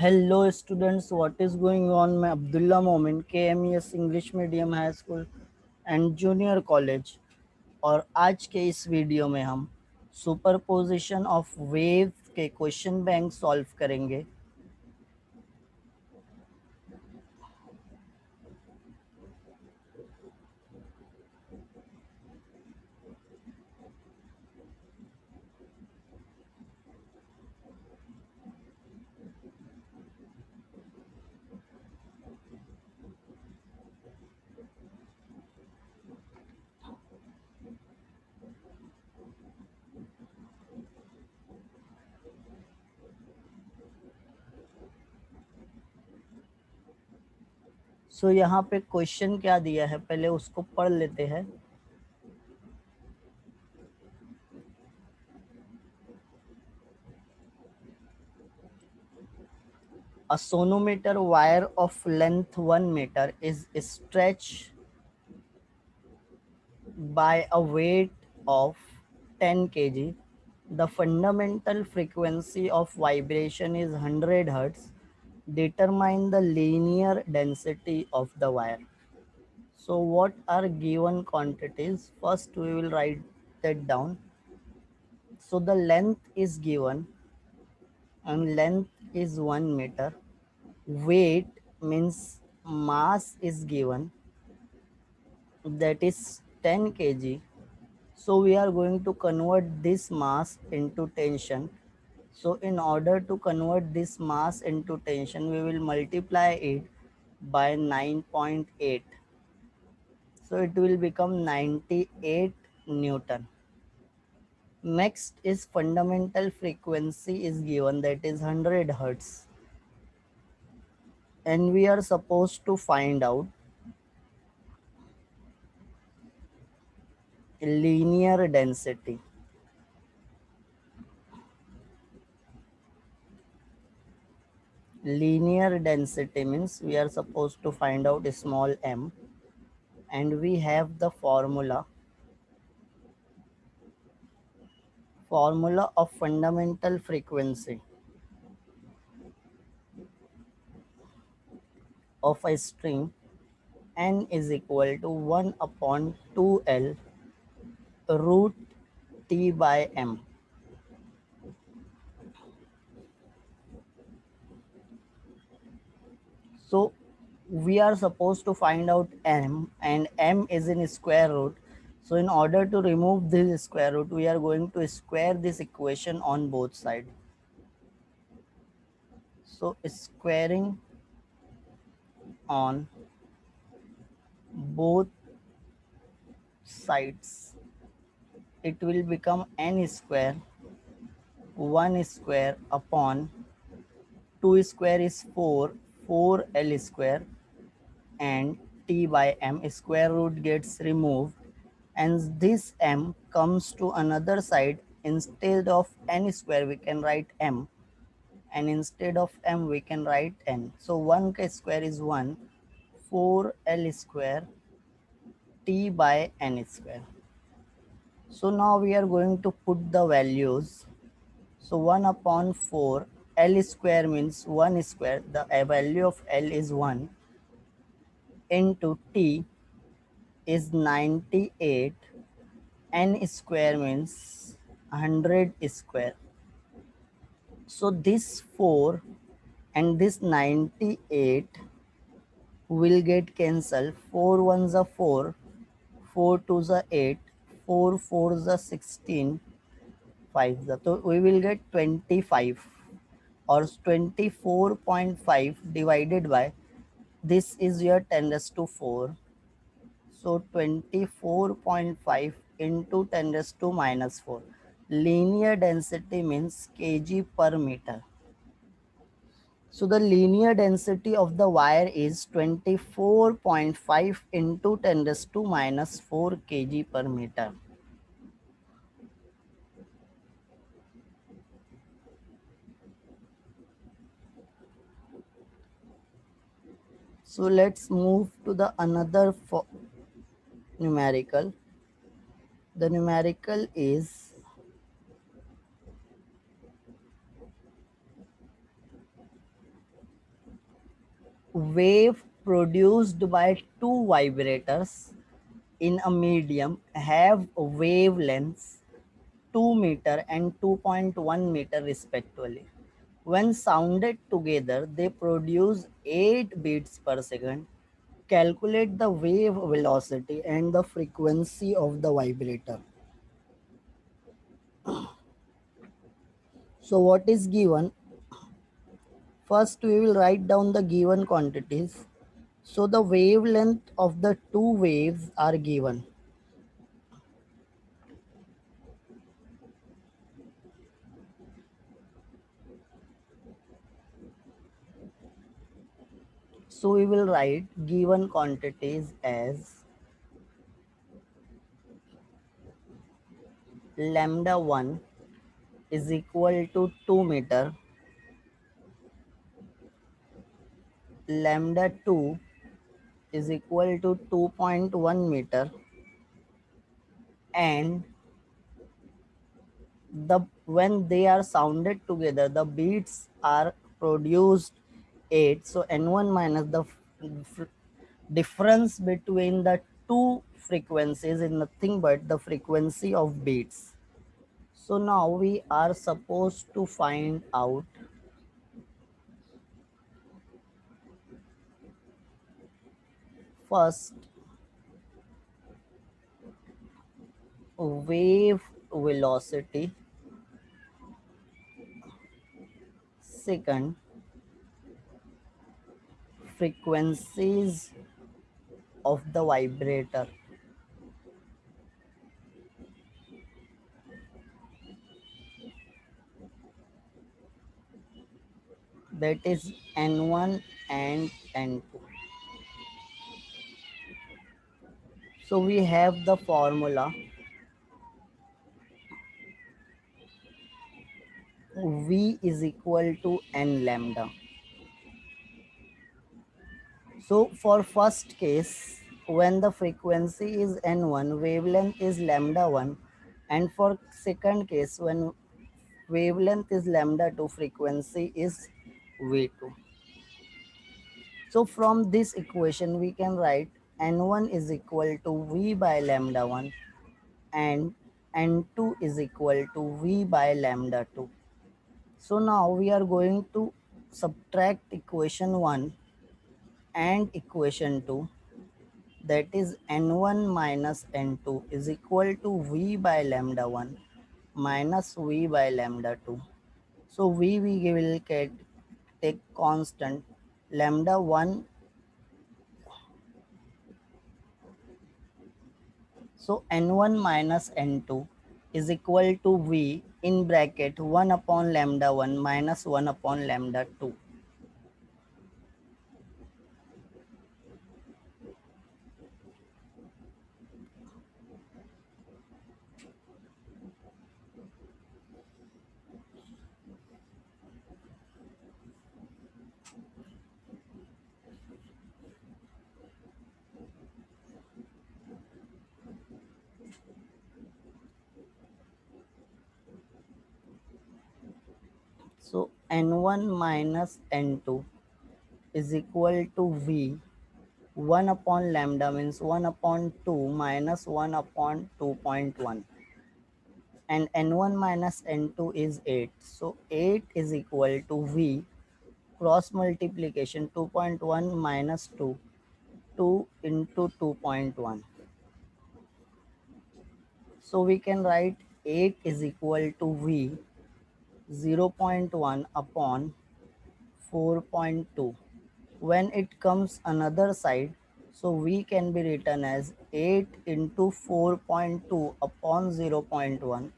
Hello students, what is going on. मैं अब्दुल्ला मोमिन, KMES English medium high school and junior college. और आज के इस वीडियो में हम सुपरपोजिशन ऑफ वेव के क्वेश्चन बैंक सॉल्व करेंगे। सो यहाँ पे क्वेश्चन क्या दिया है, पहले उसको पढ़ लेते हैं। A sonometer wire of length 1 meter is stretched by a weight of 10 kg. The fundamental frequency of vibration is 100 Hz. Determine the linear density of the wire. So what are given quantities? First we will write that down. So the length is given and length is 1 meter. Weight means mass is given, that is 10 kg. So we are going to convert this mass into tension. So in order to convert this mass into tension, we will multiply it by 9.8. So it will become 98 Newton. Next is fundamental frequency is given, that is 100 Hertz. And we are supposed to find out linear density. Linear density means we are supposed to find out small m, and we have the formula of fundamental frequency of a string. N is equal to 1 upon 2L root T by M. So we are supposed to find out M, and M is in square root. So in order to remove this square root, we are going to square this equation on both sides. So squaring on both sides, it will become n square 1 square upon 2 square is 4, 4L square, and T by M square root gets removed, and this M comes to another side. Instead of n square we can write M, and instead of M we can write N. So 1 square is 1, 4L square T by N square. So now we are going to put the values. So 1 upon 4, L square means 1 square, the value of L is 1, into T is 98, N square means 100 square. So this 4 and this 98 will get cancelled. 4 ones are 4, 4 twos are 8, 4 fours are 16, 5. So we will get 25, or 24.5 divided by, this is your 10 raised to 4. So 24.5 into 10 raised to minus 4. Linear density means kg per meter. So the linear density of the wire is 24.5 into 10 raised to minus 4 kg per meter. So let's move to the another numerical. The numerical is wave produced by two vibrators in a medium have wavelengths 2 meter and 2.1 meter respectively. When sounded together, they produce 8 beats per second. Calculate the wave velocity and the frequency of the vibrator. So what is given? First we will write down the given quantities. So the wavelength of the two waves are given. So we will write given quantities as lambda 1 is equal to 2 meter, lambda 2 is equal to 2.1 meter, and the when they are sounded together the beats are produced 8. So n1 minus the difference between the two frequencies is nothing but the frequency of beats. So now we are supposed to find out first wave velocity, second frequencies of the vibrator, that is n1 and n2. So we have the formula V is equal to n lambda. So for first case, when the frequency is n1, wavelength is lambda 1, and for second case, when wavelength is lambda 2, frequency is V2. So from this equation, we can write n1 is equal to V by lambda 1 and n2 is equal to V by lambda 2. So now we are going to subtract equation 1 and equation 2, that is n1 minus n2 is equal to V by lambda 1 minus V by lambda 2. So V we will get take constant lambda 1. So n1 minus n2 is equal to V in bracket 1 upon lambda 1 minus 1 upon lambda 2. So n1 minus n2 is equal to V 1 upon lambda means 1 upon 2 minus 1 upon 2.1, and n1 minus n2 is 8. So 8 is equal to V cross multiplication 2.1 minus 2, 2 into 2.1. So we can write 8 is equal to V 0.1 upon 4.2. When it comes another side, so V can be written as 8 into 4.2 upon 0.1.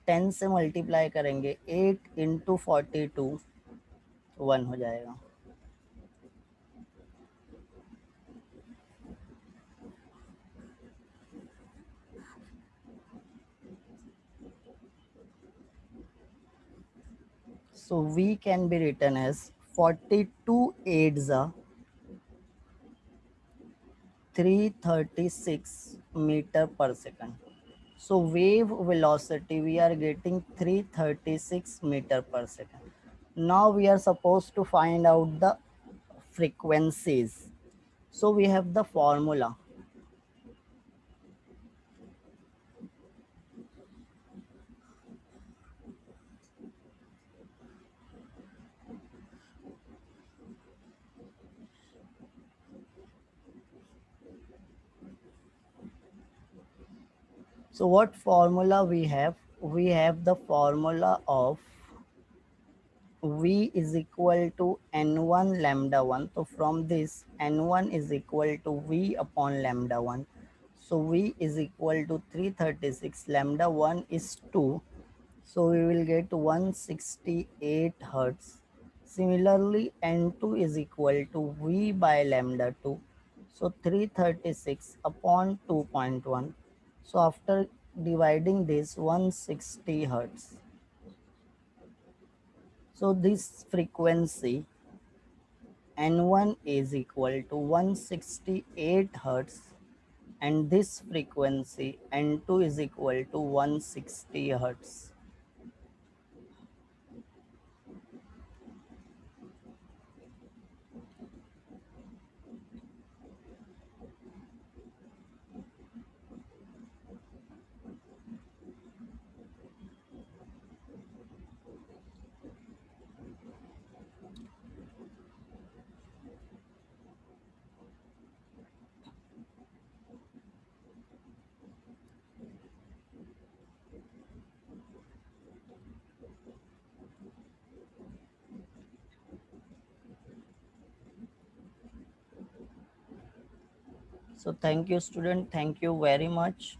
10 से multiply करेंगे 8 into 42 1 हो जाएगा. So V can be written as 42 8s are 336 meter per second. So wave velocity we are getting 336 meter per second. Now we are supposed to find out the frequencies. So we have the formula. So what formula we have? We have the formula of V is equal to N1 lambda 1. So from this, N1 is equal to V upon lambda 1. So V is equal to 336, lambda 1 is 2. So we will get 168 Hertz. Similarly, N2 is equal to V by lambda 2. So 336 upon 2.1. So after dividing this, 160 Hertz. So this frequency N1 is equal to 168 Hertz, and this frequency N2 is equal to 160 Hertz. So thank you student, thank you very much.